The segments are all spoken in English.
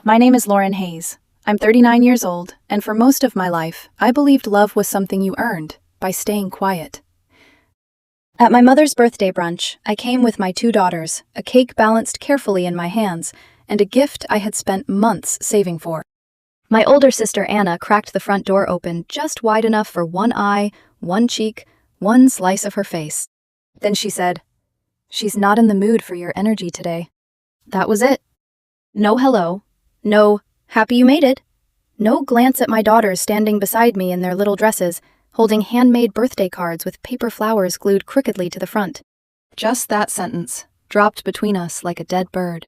My name is Lauren Hayes. I'm 39 years old, and for most of my life, I believed love was something you earned by staying quiet. At my mother's birthday brunch, I came with my 2 daughters, a cake balanced carefully in my hands, and a gift I had spent months saving for. My older sister Anna cracked the front door open just wide enough for one eye, one cheek, one slice of her face. Then she said, "She's not in the mood for your energy today." That was it. No hello. No, "Happy you made it." No glance at my daughters standing beside me in their little dresses, holding handmade birthday cards with paper flowers glued crookedly to the front. Just that sentence, dropped between us like a dead bird.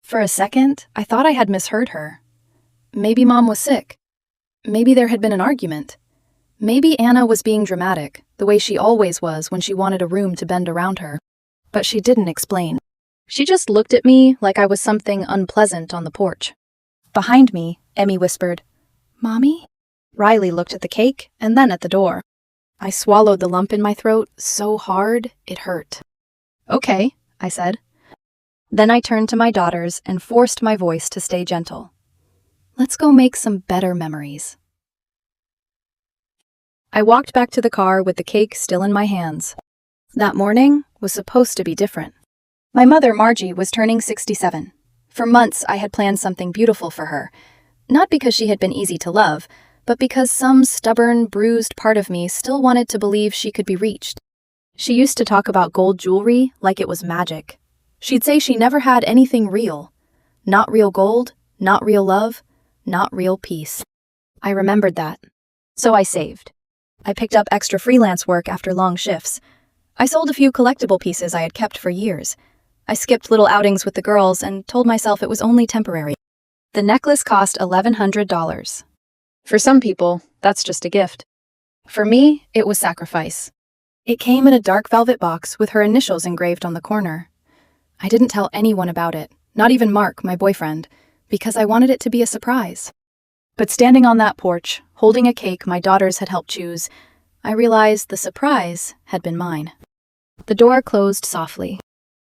For a second, I thought I had misheard her. Maybe Mom was sick. Maybe there had been an argument. Maybe Anna was being dramatic, the way she always was when she wanted a room to bend around her. But she didn't explain. She just looked at me like I was something unpleasant on the porch. Behind me, Emmy whispered, "Mommy?" Riley looked at the cake and then at the door. I swallowed the lump in my throat so hard it hurt. "Okay," I said. Then I turned to my daughters and forced my voice to stay gentle. "Let's go make some better memories." I walked back to the car with the cake still in my hands. That morning was supposed to be different. My mother, Margie, was turning 67. For months, I had planned something beautiful for her, not because she had been easy to love, but because some stubborn, bruised part of me still wanted to believe she could be reached. She used to talk about gold jewelry like it was magic. She'd say she never had anything real. Not real gold, not real love, not real peace. I remembered that. So I saved. I picked up extra freelance work after long shifts. I sold a few collectible pieces I had kept for years. I skipped little outings with the girls and told myself it was only temporary. The necklace cost $1,100. For some people, that's just a gift. For me, it was sacrifice. It came in a dark velvet box with her initials engraved on the corner. I didn't tell anyone about it, not even Mark, my boyfriend, because I wanted it to be a surprise. But standing on that porch, holding a cake my daughters had helped choose, I realized the surprise had been mine. The door closed softly.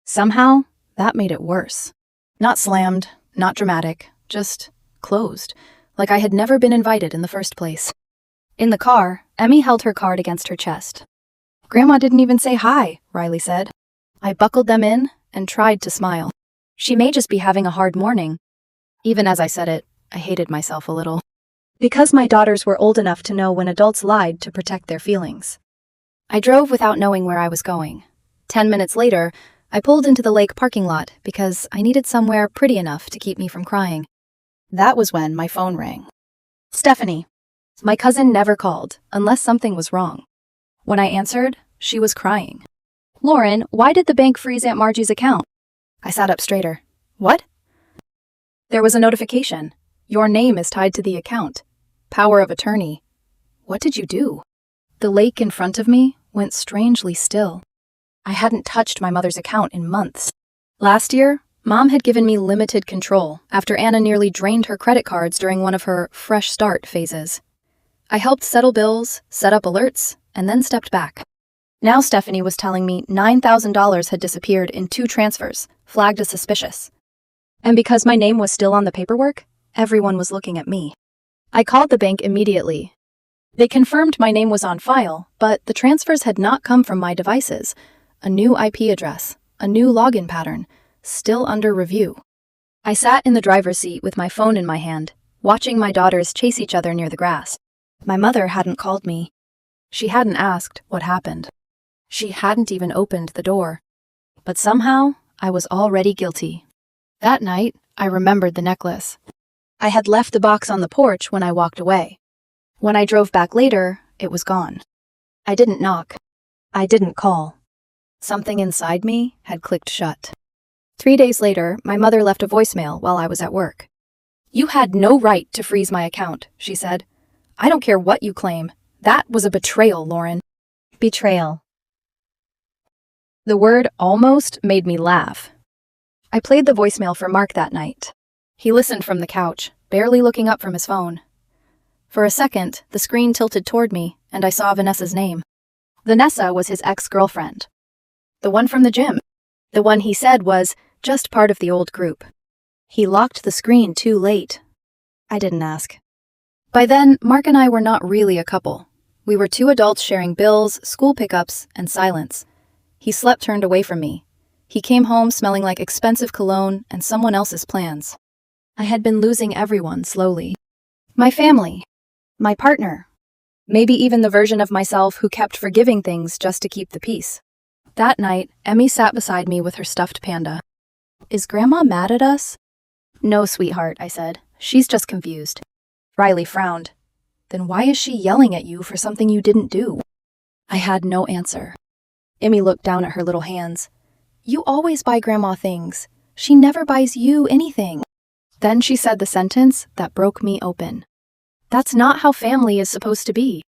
Somehow, that made it worse. Not slammed, not dramatic, just closed, like I had never been invited in the first place. In the car, Emmy held her card against her chest. "Grandma didn't even say hi," Riley said. I buckled them in and tried to smile. She may just be having a hard morning. Even as I said it, I hated myself a little. Because my daughters were old enough to know when adults lied to protect their feelings. I drove without knowing where I was going. 10 minutes later, I pulled into the lake parking lot because I needed somewhere pretty enough to keep me from crying. That was when my phone rang. Stephanie. My cousin never called, unless something was wrong. When I answered, she was crying. "Lauren, why did the bank freeze Aunt Margie's account?" I sat up straighter. "What?" "There was a notification. Your name is tied to the account. Power of attorney. What did you do?" The lake in front of me went strangely still. I hadn't touched my mother's account in months. Last year, Mom had given me limited control after Anna nearly drained her credit cards during one of her fresh start phases. I helped settle bills, set up alerts, and then stepped back. Now Stephanie was telling me $9,000 had disappeared in 2 transfers, flagged as suspicious. And because my name was still on the paperwork, everyone was looking at me. I called the bank immediately. They confirmed my name was on file, but the transfers had not come from my devices. A new IP address, a new login pattern, still under review. I sat in the driver's seat with my phone in my hand, watching my daughters chase each other near the grass. My mother hadn't called me. She hadn't asked what happened. She hadn't even opened the door. But somehow, I was already guilty. That night, I remembered the necklace. I had left the box on the porch when I walked away. When I drove back later, it was gone. I didn't knock. I didn't call. Something inside me had clicked shut. 3 days later, my mother left a voicemail while I was at work. "You had no right to freeze my account," she said. "I don't care what you claim. That was a betrayal, Lauren." Betrayal. The word almost made me laugh. I played the voicemail for Mark that night. He listened from the couch, barely looking up from his phone. For a second, the screen tilted toward me, and I saw Vanessa's name. Vanessa was his ex-girlfriend. The one from the gym. The one he said was just part of the old group. He locked the screen too late. I didn't ask. By then, Mark and I were not really a couple. We were two adults sharing bills, school pickups, and silence. He slept turned away from me. He came home smelling like expensive cologne and someone else's plans. I had been losing everyone slowly. My family. My partner. Maybe even the version of myself who kept forgiving things just to keep the peace. That night, Emmy sat beside me with her stuffed panda. Is Grandma mad at us? No, sweetheart, I said. She's just confused. Riley frowned. Then why is she yelling at you for something you didn't do? I had no answer. Emmy looked down at her little hands. You always buy Grandma things. She never buys you anything. Then she said the sentence that broke me open. That's not how family is supposed to be.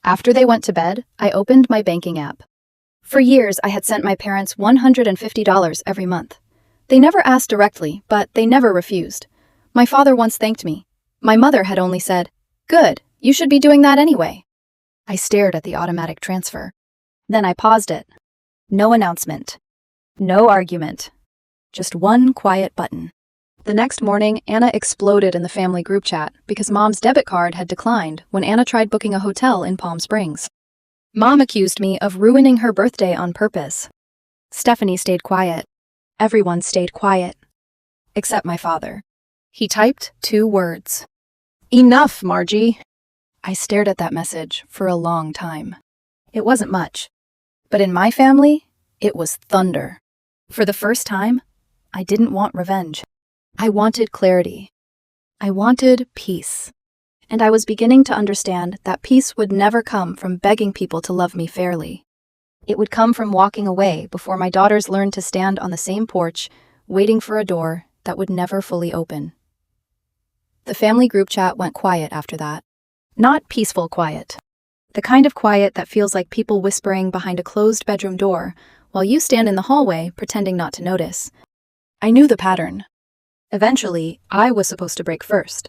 After they went to bed, I opened my banking app. For years, I had sent my parents $150 every month. They never asked directly, but they never refused. My father once thanked me. My mother had only said, "Good, you should be doing that anyway." I stared at the automatic transfer. Then I paused it. No announcement. No argument. Just one quiet button. The next morning, Anna exploded in the family group chat because Mom's debit card had declined when Anna tried booking a hotel in Palm Springs. Mom accused me of ruining her birthday on purpose. Stephanie stayed quiet. Everyone stayed quiet. Except my father. He typed 2 words. Enough, Margie. I stared at that message for a long time. It wasn't much. But in my family, it was thunder. For the first time, I didn't want revenge. I wanted clarity. I wanted peace. And I was beginning to understand that peace would never come from begging people to love me fairly. It would come from walking away before my daughters learned to stand on the same porch, waiting for a door that would never fully open. The family group chat went quiet after that. Not peaceful quiet. The kind of quiet that feels like people whispering behind a closed bedroom door while you stand in the hallway pretending not to notice. I knew the pattern. Eventually, I was supposed to break first.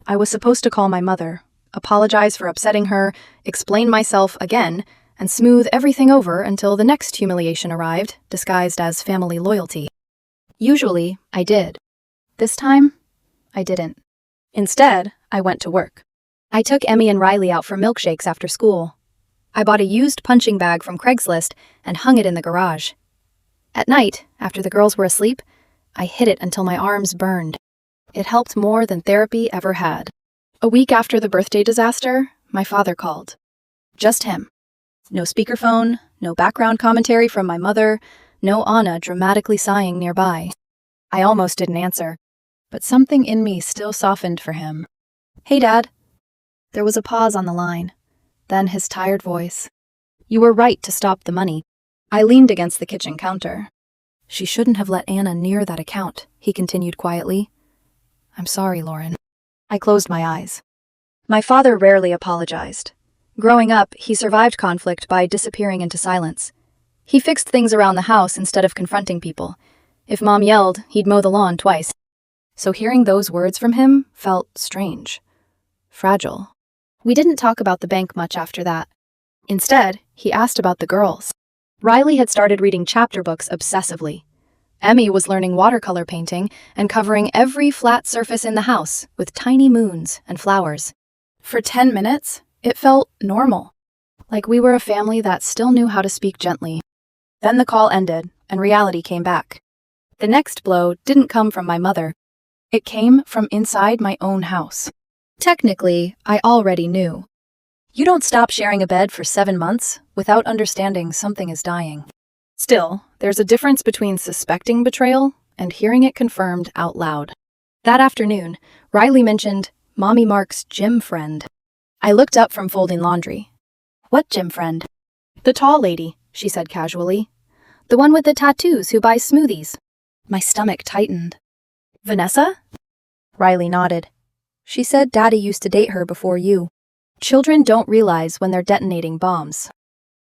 I was supposed to call my mother, apologize for upsetting her, explain myself again, and smooth everything over until the next humiliation arrived, disguised as family loyalty. Usually, I did. This time, I didn't. Instead, I went to work. I took Emmy and Riley out for milkshakes after school. I bought a used punching bag from Craigslist and hung it in the garage. At night, after the girls were asleep, I hit it until my arms burned. It helped more than therapy ever had. A week after the birthday disaster, my father called. Just him. No speakerphone, no background commentary from my mother, no Anna dramatically sighing nearby. I almost didn't answer, but something in me still softened for him. Hey, Dad. There was a pause on the line. Then his tired voice. You were right to stop the money. I leaned against the kitchen counter. She shouldn't have let Anna near that account, he continued quietly. I'm sorry, Lauren. I closed my eyes. My father rarely apologized. Growing up, he survived conflict by disappearing into silence. He fixed things around the house instead of confronting people. If Mom yelled, he'd mow the lawn twice. So hearing those words from him felt strange. Fragile. We didn't talk about the bank much after that. Instead, he asked about the girls. Riley had started reading chapter books obsessively. Emmy was learning watercolor painting and covering every flat surface in the house with tiny moons and flowers. For 10 minutes, it felt normal, like we were a family that still knew how to speak gently. Then the call ended, and reality came back. The next blow didn't come from my mother. It came from inside my own house. Technically, I already knew. You don't stop sharing a bed for 7 months without understanding something is dying. Still, there's a difference between suspecting betrayal and hearing it confirmed out loud. That afternoon, Riley mentioned Mommy Mark's gym friend. I looked up from folding laundry. What gym friend? The tall lady, she said casually. The one with the tattoos who buys smoothies. My stomach tightened. Vanessa? Riley nodded. She said Daddy used to date her before you. Children don't realize when they're detonating bombs.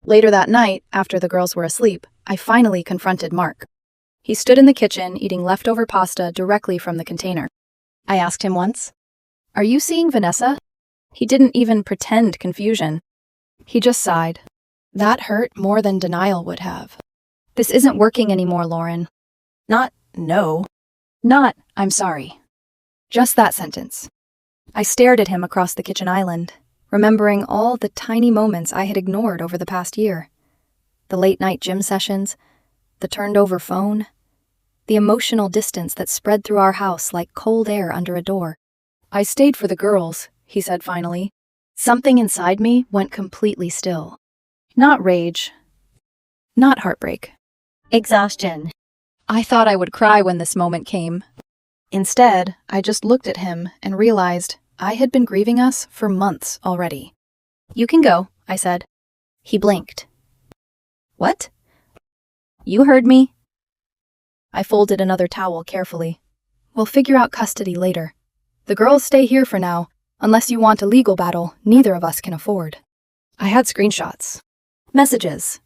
Later that night, after the girls were asleep, I finally confronted Mark. He stood in the kitchen eating leftover pasta directly from the container. I asked him once, "Are you seeing Vanessa?" He didn't even pretend confusion. He just sighed. That hurt more than denial would have. This isn't working anymore, Lauren. Not no. Not, "I'm sorry." Just that sentence. I stared at him across the kitchen island, remembering all the tiny moments I had ignored over the past year. The late-night gym sessions, the turned-over phone, the emotional distance that spread through our house like cold air under a door. "I stayed for the girls," he said finally. Something inside me went completely still. Not rage. Not heartbreak. Exhaustion. I thought I would cry when this moment came. Instead, I just looked at him and realized I had been grieving us for months already. "You can go," I said. He blinked. "What?" "You heard me." I folded another towel carefully. "We'll figure out custody later. The girls stay here for now. Unless you want a legal battle neither of us can afford." I had screenshots. Messages.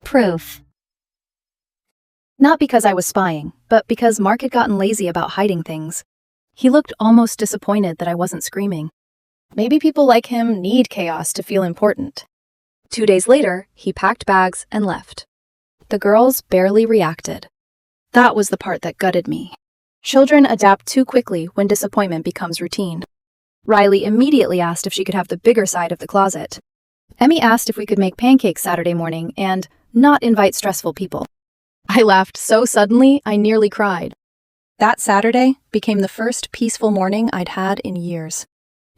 Proof. Not because I was spying, but because Mark had gotten lazy about hiding things. He looked almost disappointed that I wasn't screaming. Maybe people like him need chaos to feel important. 2 days later, he packed bags and left. The girls barely reacted. That was the part that gutted me. Children adapt too quickly when disappointment becomes routine. Riley immediately asked if she could have the bigger side of the closet. Emmy asked if we could make pancakes Saturday morning and not invite stressful people. I laughed so suddenly I nearly cried. That Saturday became the first peaceful morning I'd had in years.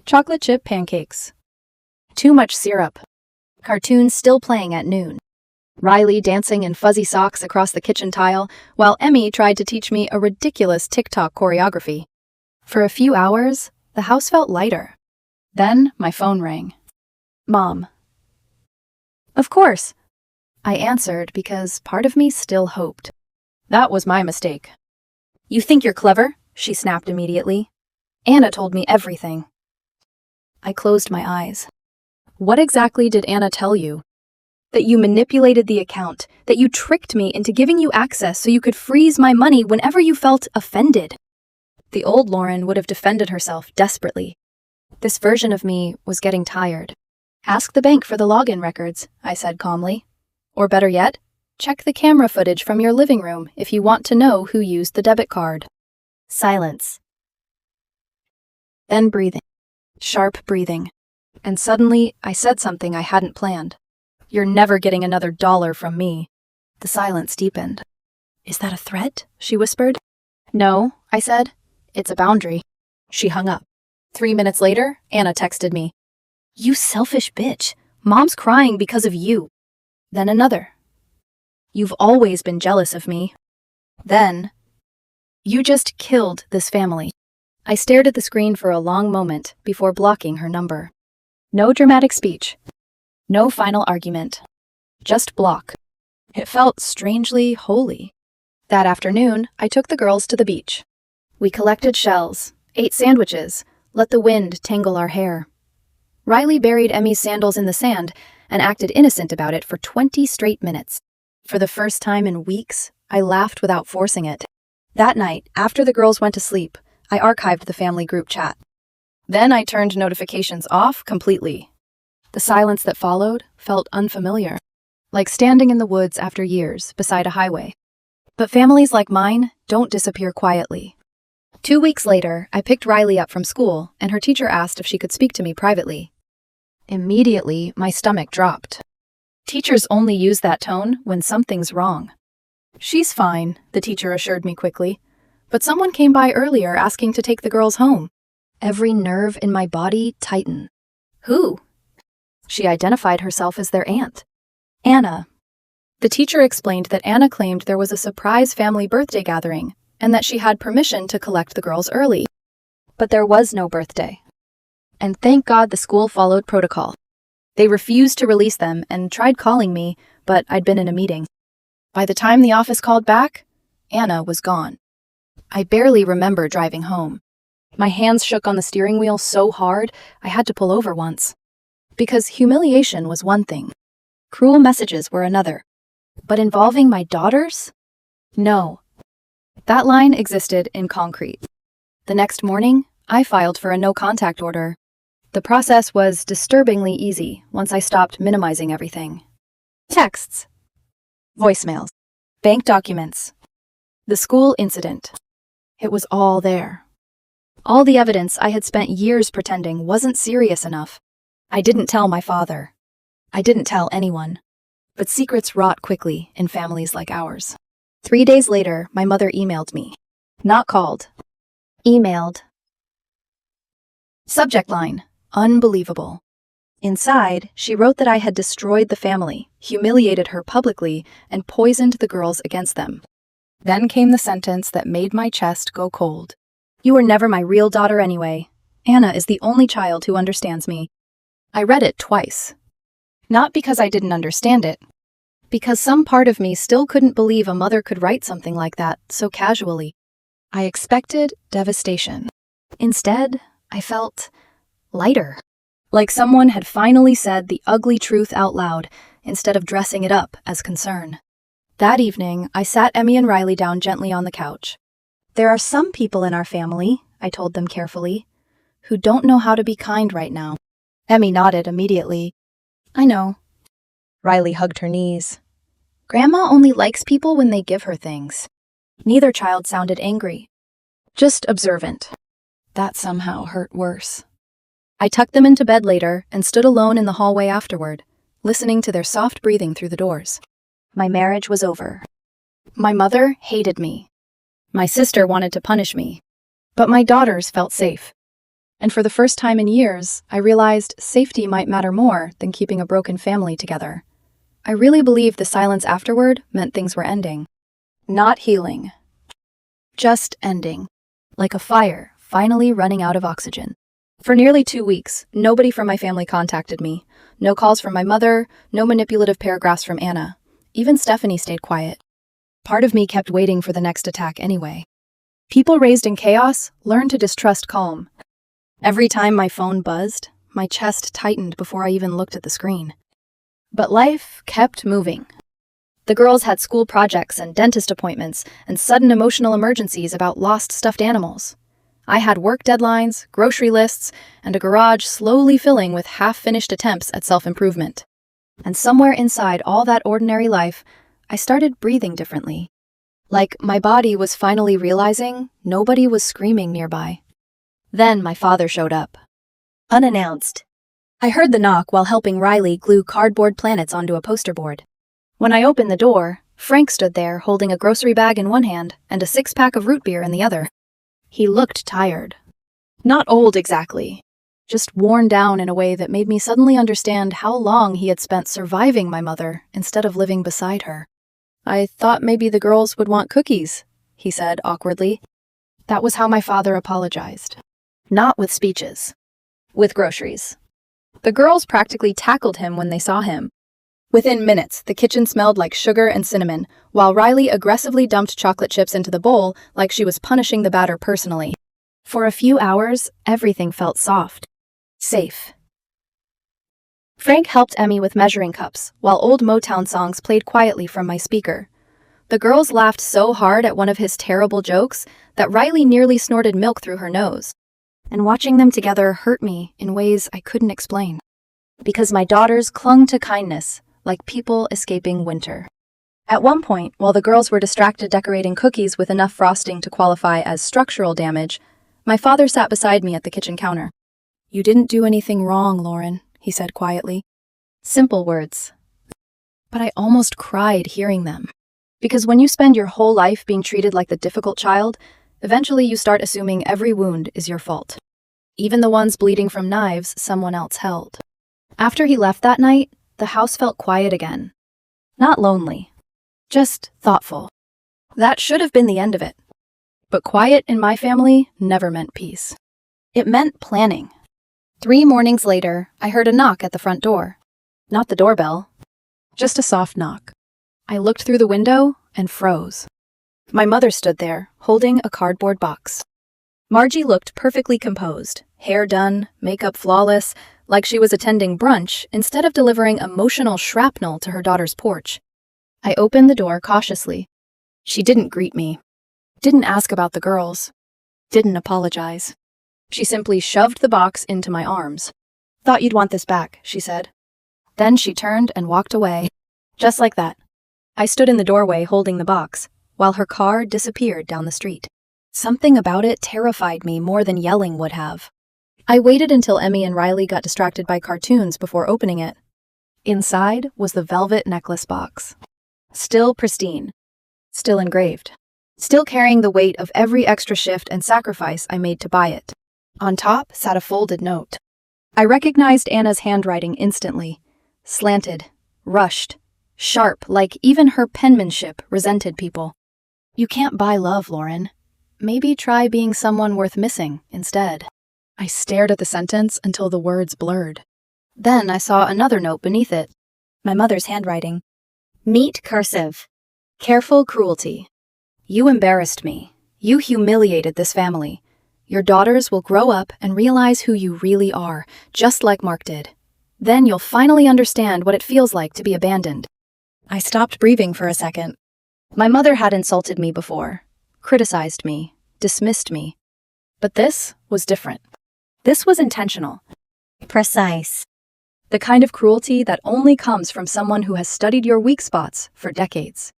Chocolate chip pancakes. Too much syrup. Cartoons still playing at noon. Riley dancing in fuzzy socks across the kitchen tile, while Emmy tried to teach me a ridiculous TikTok choreography. For a few hours, the house felt lighter. Then my phone rang. "Mom." "Of course." I answered because part of me still hoped. That was my mistake. "You think you're clever?" she snapped immediately. "Anna told me everything." I closed my eyes. "What exactly did Anna tell you?" "That you manipulated the account, that you tricked me into giving you access so you could freeze my money whenever you felt offended." The old Lauren would have defended herself desperately. This version of me was getting tired. "Ask the bank for the login records," I said calmly. "Or better yet, check the camera footage from your living room if you want to know who used the debit card." Silence. Then breathing. Sharp breathing. And suddenly, I said something I hadn't planned. "You're never getting another dollar from me." The silence deepened. "Is that a threat?" she whispered. "No," I said. "It's a boundary." She hung up. 3 minutes later, Anna texted me. "You selfish bitch. Mom's crying because of you." Then another. "You've always been jealous of me." Then, "You just killed this family." I stared at the screen for a long moment before blocking her number. No dramatic speech. No final argument. Just block. It felt strangely holy. That afternoon, I took the girls to the beach. We collected shells, ate sandwiches, let the wind tangle our hair. Riley buried Emmy's sandals in the sand and acted innocent about it for 20 straight minutes. For the first time in weeks, I laughed without forcing it. That night, after the girls went to sleep, I archived the family group chat. Then I turned notifications off completely. The silence that followed felt unfamiliar, like standing in the woods after years beside a highway. But families like mine don't disappear quietly. 2 weeks later, I picked Riley up from school, and her teacher asked if she could speak to me privately. Immediately, my stomach dropped. Teachers only use that tone when something's wrong. "She's fine," the teacher assured me quickly, "but someone came by earlier asking to take the girls home." Every nerve in my body tightened. "Who?" She identified herself as their aunt. "Anna." The teacher explained that Anna claimed there was a surprise family birthday gathering and that she had permission to collect the girls early. But there was no birthday. And thank God the school followed protocol. They refused to release them and tried calling me, but I'd been in a meeting. By the time the office called back, Anna was gone. I barely remember driving home. My hands shook on the steering wheel so hard, I had to pull over once. Because humiliation was one thing. Cruel messages were another. But involving my daughters? No. That line existed in concrete. The next morning, I filed for a no-contact order. The process was disturbingly easy once I stopped minimizing everything. Texts. Voicemails. Bank documents. The school incident. It was all there. All the evidence I had spent years pretending wasn't serious enough. I didn't tell my father. I didn't tell anyone. But secrets rot quickly in families like ours. 3 days later, my mother emailed me. Not called. Emailed. Subject line: unbelievable. Inside, she wrote that I had destroyed the family, humiliated her publicly, and poisoned the girls against them. Then came the sentence that made my chest go cold. You were never my real daughter anyway. Anna is the only child who understands me. I read it twice. Not because I didn't understand it. Because some part of me still couldn't believe a mother could write something like that so casually. I expected devastation. Instead, I felt lighter. Like someone had finally said the ugly truth out loud instead of dressing it up as concern. That evening, I sat Emmy and Riley down gently on the couch. There are some people in our family, I told them carefully, who don't know how to be kind right now. Emmy nodded immediately. I know. Riley hugged her knees. Grandma only likes people when they give her things. Neither child sounded angry, just observant. That somehow hurt worse. I tucked them into bed later and stood alone in the hallway afterward, listening to their soft breathing through the doors. My marriage was over. My mother hated me. My sister wanted to punish me. But my daughters felt safe. And for the first time in years, I realized safety might matter more than keeping a broken family together. I really believed the silence afterward meant things were ending. Not healing. Just ending. Like a fire finally running out of oxygen. For nearly 2 weeks, nobody from my family contacted me. No calls from my mother, no manipulative paragraphs from Anna. Even Stephanie stayed quiet. Part of me kept waiting for the next attack anyway. People raised in chaos learn to distrust calm. Every time my phone buzzed, my chest tightened before I even looked at the screen. But life kept moving. The girls had school projects and dentist appointments and sudden emotional emergencies about lost stuffed animals. I had work deadlines, grocery lists, and a garage slowly filling with half-finished attempts at self-improvement. And somewhere inside all that ordinary life, I started breathing differently. Like my body was finally realizing nobody was screaming nearby. Then my father showed up. Unannounced. I heard the knock while helping Riley glue cardboard planets onto a poster board. When I opened the door, Frank stood there holding a grocery bag in one hand and a 6-pack of root beer in the other. He looked tired. Not old exactly, just worn down in a way that made me suddenly understand how long he had spent surviving my mother instead of living beside her. I thought maybe the girls would want cookies, he said awkwardly. That was how my father apologized. Not with speeches. With groceries. The girls practically tackled him when they saw him. Within minutes, the kitchen smelled like sugar and cinnamon, while Riley aggressively dumped chocolate chips into the bowl like she was punishing the batter personally. For a few hours, everything felt soft. Safe. Frank helped Emmy with measuring cups, while old Motown songs played quietly from my speaker. The girls laughed so hard at one of his terrible jokes that Riley nearly snorted milk through her nose. And watching them together hurt me in ways I couldn't explain. Because my daughters clung to kindness, like people escaping winter. At one point, while the girls were distracted decorating cookies with enough frosting to qualify as structural damage, my father sat beside me at the kitchen counter. You didn't do anything wrong, Lauren, he said quietly. Simple words. But I almost cried hearing them. Because when you spend your whole life being treated like the difficult child, eventually you start assuming every wound is your fault. Even the ones bleeding from knives someone else held. After he left that night, the house felt quiet again. Not lonely. Just thoughtful. That should have been the end of it. But quiet in my family never meant peace. It meant planning. 3 mornings later, I heard a knock at the front door. Not the doorbell. Just a soft knock. I looked through the window and froze. My mother stood there, holding a cardboard box. Margie looked perfectly composed, hair done, makeup flawless, like she was attending brunch instead of delivering emotional shrapnel to her daughter's porch. I opened the door cautiously. She didn't greet me. Didn't ask about the girls. Didn't apologize. She simply shoved the box into my arms. Thought you'd want this back, she said. Then she turned and walked away. Just like that. I stood in the doorway holding the box, while her car disappeared down the street. Something about it terrified me more than yelling would have. I waited until Emmy and Riley got distracted by cartoons before opening it. Inside was the velvet necklace box. Still pristine. Still engraved. Still carrying the weight of every extra shift and sacrifice I made to buy it. On top sat a folded note. I recognized Anna's handwriting instantly. Slanted, rushed, sharp, like even her penmanship resented people. You can't buy love, Lauren. Maybe try being someone worth missing instead. I stared at the sentence until the words blurred. Then I saw another note beneath it. My mother's handwriting. Meet cursive. Careful cruelty. You embarrassed me. You humiliated this family. Your daughters will grow up and realize who you really are, just like Mark did. Then you'll finally understand what it feels like to be abandoned. I stopped breathing for a second. My mother had insulted me before, criticized me, dismissed me. But this was different. This was intentional. Precise. The kind of cruelty that only comes from someone who has studied your weak spots for decades.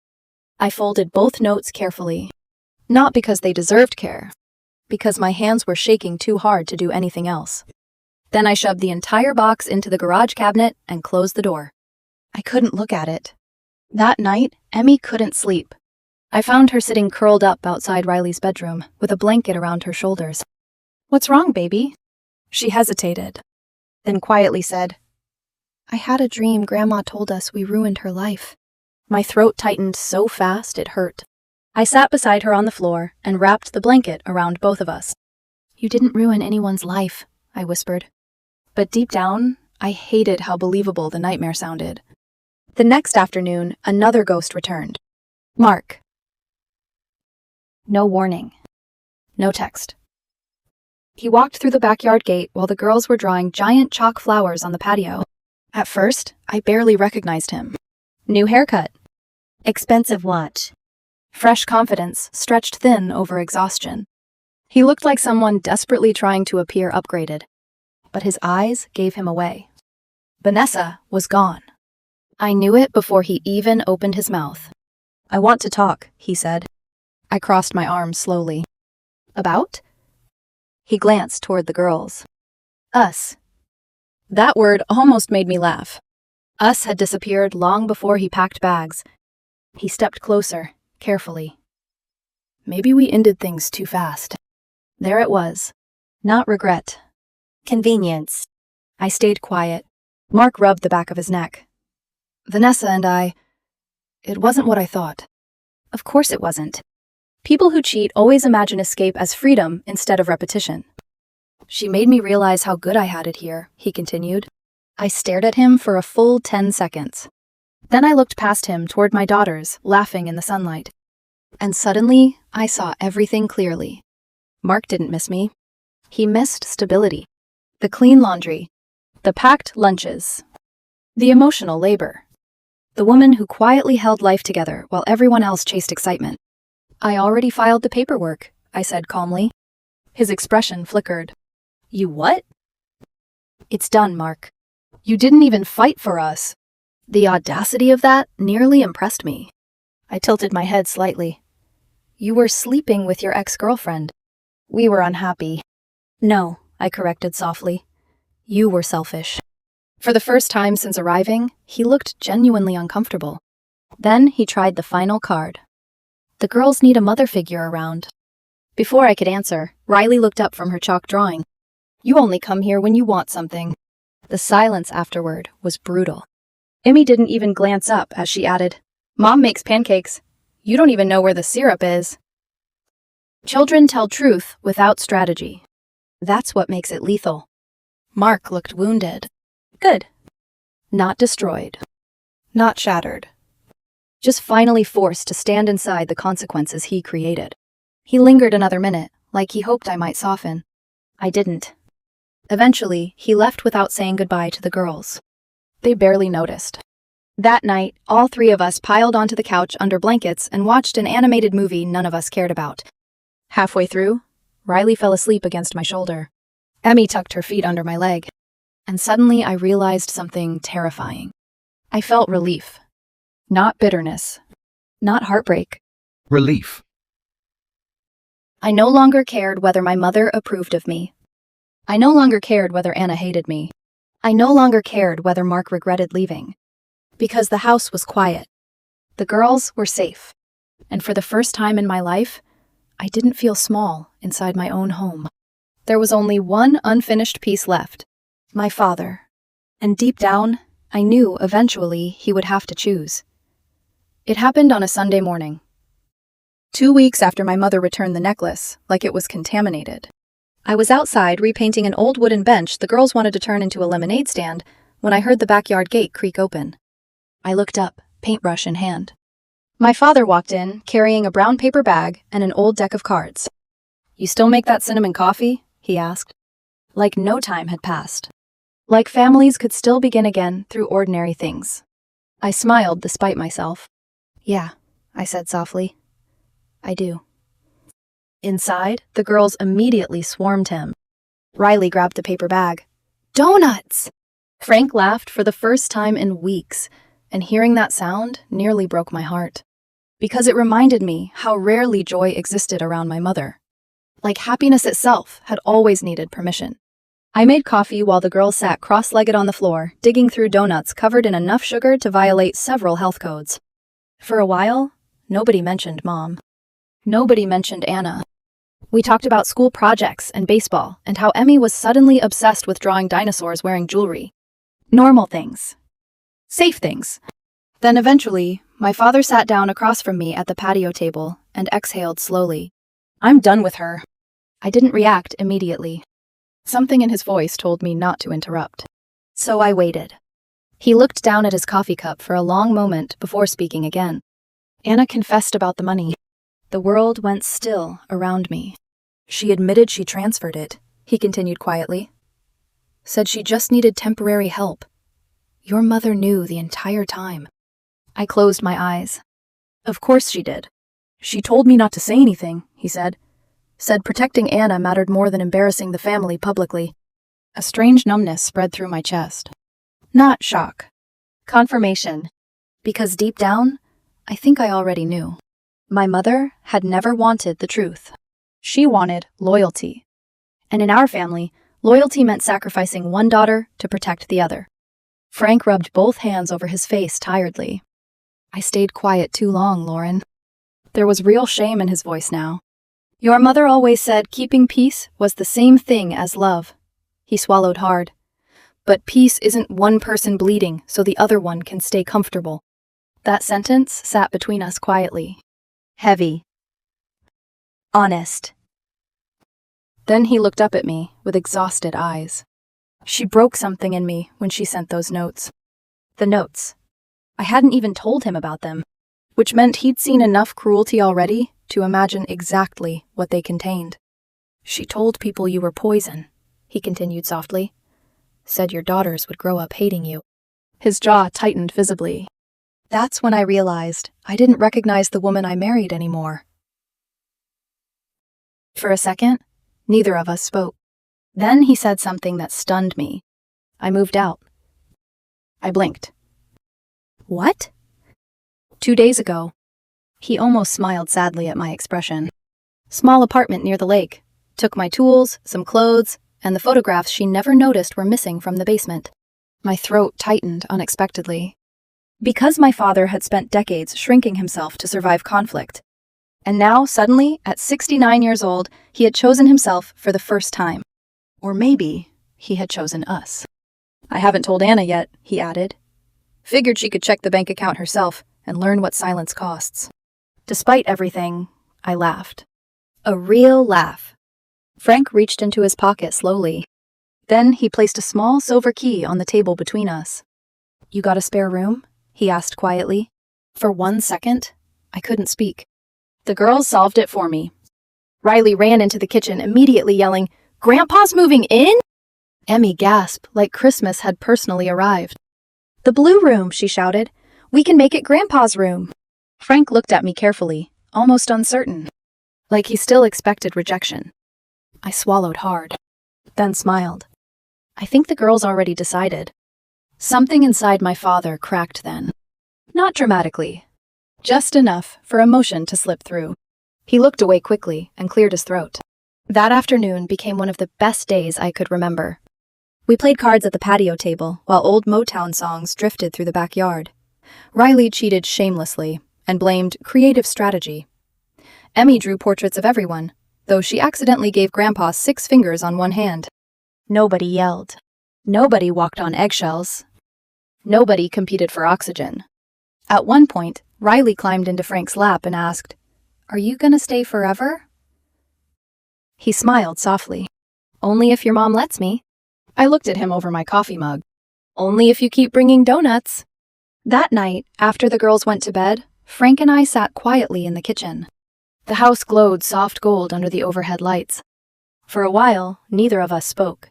I folded both notes carefully. Not because they deserved care, because my hands were shaking too hard to do anything else. Then I shoved the entire box into the garage cabinet and closed the door. I couldn't look at it. That night, Emmy couldn't sleep. I found her sitting curled up outside Riley's bedroom with a blanket around her shoulders. "What's wrong, baby?" She hesitated, then quietly said, "I had a dream Grandma told us we ruined her life." My throat tightened so fast it hurt. I sat beside her on the floor and wrapped the blanket around both of us. "You didn't ruin anyone's life," I whispered. But deep down, I hated how believable the nightmare sounded. The next afternoon, another ghost returned. Mark. No warning. No text. He walked through the backyard gate while the girls were drawing giant chalk flowers on the patio. At first, I barely recognized him. New haircut. Expensive watch. Fresh confidence stretched thin over exhaustion. He looked like someone desperately trying to appear upgraded. But his eyes gave him away. Vanessa was gone. I knew it before he even opened his mouth. "I want to talk," he said. I crossed my arms slowly. "About?" He glanced toward the girls. Us. That word almost made me laugh. Us had disappeared long before he packed bags. He stepped closer, carefully. Maybe we ended things too fast. There it was. Not regret. Convenience. I stayed quiet. Mark rubbed the back of his neck. Vanessa and I... It wasn't what I thought. Of course it wasn't. People who cheat always imagine escape as freedom instead of repetition. She made me realize how good I had it here, he continued. I stared at him for a full 10 seconds. Then I looked past him toward my daughters, laughing in the sunlight. And suddenly, I saw everything clearly. Mark didn't miss me. He missed stability. The clean laundry. The packed lunches. The emotional labor. The woman who quietly held life together while everyone else chased excitement. "I already filed the paperwork," I said calmly. His expression flickered. "You what?" "It's done, Mark. You didn't even fight for us." The audacity of that nearly impressed me. I tilted my head slightly. "You were sleeping with your ex-girlfriend. We were unhappy." "No," I corrected softly. "You were selfish." For the first time since arriving, he looked genuinely uncomfortable. Then he tried the final card. "The girls need a mother figure around." Before I could answer, Riley looked up from her chalk drawing. "You only come here when you want something." The silence afterward was brutal. Emmy didn't even glance up as she added, "Mom makes pancakes. You don't even know where the syrup is." Children tell truth without strategy. That's what makes it lethal. Mark looked wounded. Good. Not destroyed. Not shattered. Just finally forced to stand inside the consequences he created. He lingered another minute, like he hoped I might soften. I didn't. Eventually, he left without saying goodbye to the girls. They barely noticed. That night, all three of us piled onto the couch under blankets and watched an animated movie none of us cared about. Halfway through, Riley fell asleep against my shoulder. Emmy tucked her feet under my leg. And suddenly I realized something terrifying. I felt relief. Not bitterness. Not heartbreak. Relief. I no longer cared whether my mother approved of me. I no longer cared whether Anna hated me. I no longer cared whether Mark regretted leaving. Because the house was quiet. The girls were safe. And for the first time in my life, I didn't feel small inside my own home. There was only one unfinished piece left. My father. And deep down, I knew eventually he would have to choose. It happened on a Sunday morning. 2 weeks after my mother returned the necklace, like it was contaminated. I was outside repainting an old wooden bench the girls wanted to turn into a lemonade stand when I heard the backyard gate creak open. I looked up, paintbrush in hand. My father walked in, carrying a brown paper bag and an old deck of cards. "You still make that cinnamon coffee?" he asked. Like no time had passed. Like families could still begin again through ordinary things. I smiled despite myself. "Yeah," I said softly. "I do." Inside, the girls immediately swarmed him. Riley grabbed the paper bag. "Donuts!" Frank laughed for the first time in weeks, and hearing that sound nearly broke my heart. Because it reminded me how rarely joy existed around my mother. Like happiness itself had always needed permission. I made coffee while the girls sat cross-legged on the floor, digging through donuts covered in enough sugar to violate several health codes. For a while, nobody mentioned Mom. Nobody mentioned Anna. We talked about school projects and baseball and how Emmy was suddenly obsessed with drawing dinosaurs wearing jewelry. Normal things. Safe things. Then eventually, my father sat down across from me at the patio table and exhaled slowly. "I'm done with her." I didn't react immediately. Something in his voice told me not to interrupt. So I waited. He looked down at his coffee cup for a long moment before speaking again. "Anna confessed about the money." The world went still around me. "She admitted she transferred it," he continued quietly. "Said she just needed temporary help. Your mother knew the entire time." I closed my eyes. "Of course she did. She told me not to say anything," he said. "Said protecting Anna mattered more than embarrassing the family publicly." A strange numbness spread through my chest. Not shock. Confirmation. Because deep down, I think I already knew. My mother had never wanted the truth. She wanted loyalty. And in our family, loyalty meant sacrificing one daughter to protect the other. Frank rubbed both hands over his face tiredly. "I stayed quiet too long, Lauren." There was real shame in his voice now. "Your mother always said keeping peace was the same thing as love." He swallowed hard. "But peace isn't one person bleeding so the other one can stay comfortable." That sentence sat between us quietly. Heavy. Honest. Then he looked up at me with exhausted eyes. She broke something in me when she sent those notes. The notes. I hadn't even told him about them, which meant he'd seen enough cruelty already to imagine exactly what they contained. "She told people you were poison," he continued softly. "Said your daughters would grow up hating you." His jaw tightened visibly. That's when I realized I didn't recognize the woman I married anymore. For a second, neither of us spoke. Then he said something that stunned me. I moved out. I blinked. "What?" 2 days ago. He almost smiled sadly at my expression. Small apartment near the lake. Took my tools, some clothes, and the photographs she never noticed were missing from the basement. My throat tightened unexpectedly. Because my father had spent decades shrinking himself to survive conflict. And now, suddenly, at 69 years old, he had chosen himself for the first time. Or maybe he had chosen us. "I haven't told Anna yet," he added. "Figured she could check the bank account herself and learn what silence costs." Despite everything, I laughed. A real laugh. Frank reached into his pocket slowly. Then he placed a small silver key on the table between us. "You got a spare room?" he asked quietly. For 1 second, I couldn't speak. The girls solved it for me. Riley ran into the kitchen, immediately yelling, "Grandpa's moving in?" Emmy gasped like Christmas had personally arrived. "The blue room," she shouted. "We can make it Grandpa's room." Frank looked at me carefully, almost uncertain. Like he still expected rejection. I swallowed hard, then smiled. I think the girls already decided. Something inside my father cracked then. Not dramatically, just enough for emotion to slip through. He looked away quickly and cleared his throat. That afternoon became one of the best days I could remember. We played cards at the patio table while old Motown songs drifted through the backyard. Riley cheated shamelessly and blamed creative strategy. Emmy drew portraits of everyone, though she accidentally gave Grandpa 6 fingers on one hand. Nobody yelled. Nobody walked on eggshells. Nobody competed for oxygen. At one point, Riley climbed into Frank's lap and asked, "Are you gonna stay forever?" He smiled softly. "Only if your mom lets me." I looked at him over my coffee mug. "Only if you keep bringing donuts." That night, after the girls went to bed, Frank and I sat quietly in the kitchen. The house glowed soft gold under the overhead lights. For a while, neither of us spoke.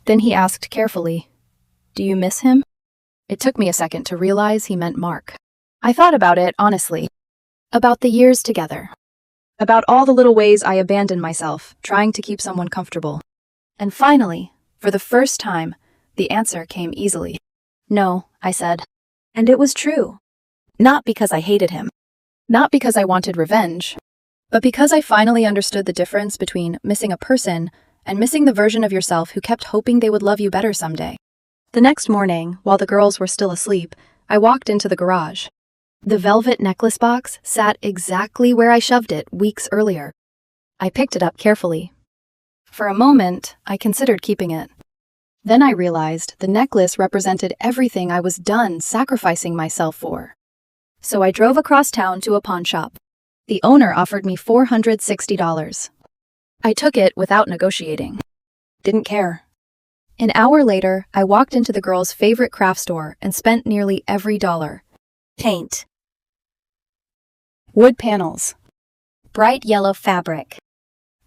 Then he asked carefully, "Do you miss him?" It took me a second to realize he meant Mark. I thought about it honestly. About the years together. About all the little ways I abandoned myself, trying to keep someone comfortable. And finally, for the first time, the answer came easily. "No," I said. And it was true. Not because I hated him. Not because I wanted revenge. But because I finally understood the difference between missing a person and missing the version of yourself who kept hoping they would love you better someday. The next morning, while the girls were still asleep, I walked into the garage. The velvet necklace box sat exactly where I shoved it weeks earlier. I picked it up carefully. For a moment, I considered keeping it. Then I realized the necklace represented everything I was done sacrificing myself for. So I drove across town to a pawn shop. The owner offered me $460. I took it without negotiating. Didn't care. An hour later, I walked into the girls' favorite craft store and spent nearly every dollar. Paint. Wood panels. Bright yellow fabric.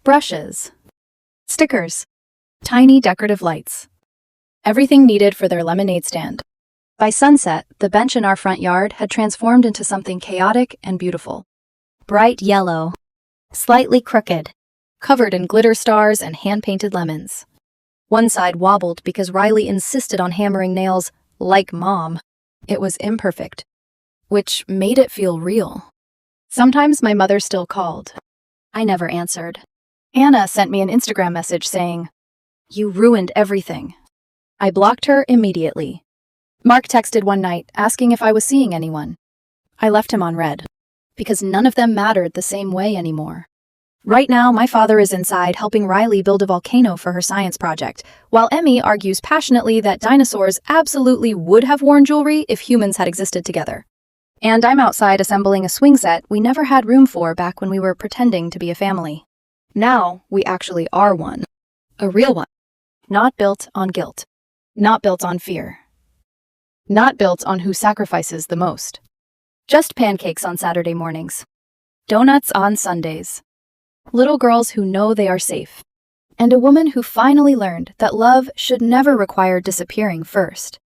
Brushes. Stickers. Tiny decorative lights. Everything needed for their lemonade stand. By sunset, the bench in our front yard had transformed into something chaotic and beautiful. Bright yellow. Slightly crooked. Covered in glitter stars and hand-painted lemons. One side wobbled because Riley insisted on hammering nails like Mom. It was imperfect, which made it feel real. Sometimes my mother still called. I never answered. Anna sent me an Instagram message saying, "You ruined everything." I blocked her immediately. Mark texted one night asking if I was seeing anyone. I left him on red, because none of them mattered the same way anymore. Right now, my father is inside helping Riley build a volcano for her science project, while Emmy argues passionately that dinosaurs absolutely would have worn jewelry if humans had existed together. And I'm outside assembling a swing set we never had room for back when we were pretending to be a family. Now, we actually are one. A real one. Not built on guilt. Not built on fear. Not built on who sacrifices the most. Just pancakes on Saturday mornings. Donuts on Sundays. Little girls who know they are safe. And a woman who finally learned that love should never require disappearing first.